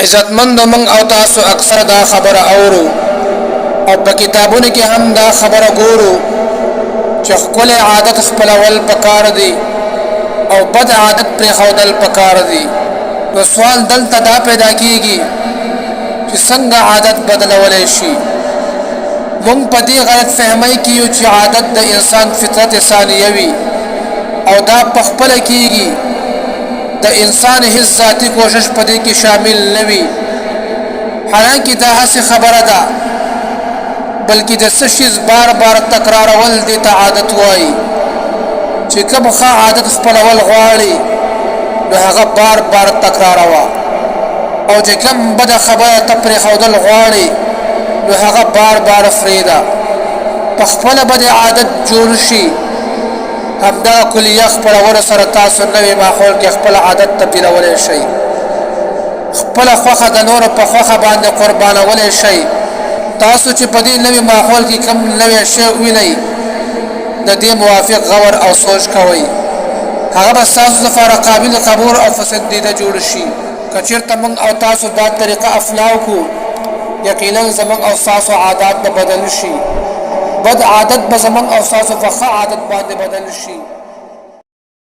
عزتمند من او تاسو اکثر دا خبر اورو او په کتابونو کې هم دا خبر ګورو چې خپل عادت خپل ول پکار دي او بد عادت پر خودل پکار دي. نو سوال دلته دا پیدا کیږي چې څنګه عادت بدلول شي. مونږ په دې غلط فهمي کیو چې عادت د انسان فطرت ثانیه وي او دا په خپل کیږي د انسان هیڅ ذاتی کوشش په دې کې شامل نه وي. حالانکه دا هڅه خبره ده بلکې د څه شی بار بار تکرارول دي ته عادت وایي چې کوم ښه عادت خپلول غواړي نو هغه بار بار تکراروا او چې کوم بد خبره ته پرېښودل غواړي نو هغه بار بار فریدا په خپل بد عادت جوړ شي. همدا کلیه خپلول سره تاسو نوې ماحول کې خپل عادت تبدیلولی شئ. خپل خوښه د نورو په خوښه باندې قربانولی شئ. تاسو چې په دې نوې ماحول کې کوم نوې شی وینئ د دې موافق غور او سوچ کوئ. هغه به ستاسو لپاره قابل قبول او پسندیده جوړ شي. که چېرته موږ او تاسو دا طریقه افلاو کړو یقینا زموږ او ستاسو عادات به بدل شي. بد عادت به زموږ او ستاسو په ښه عادت باندې بدل شي.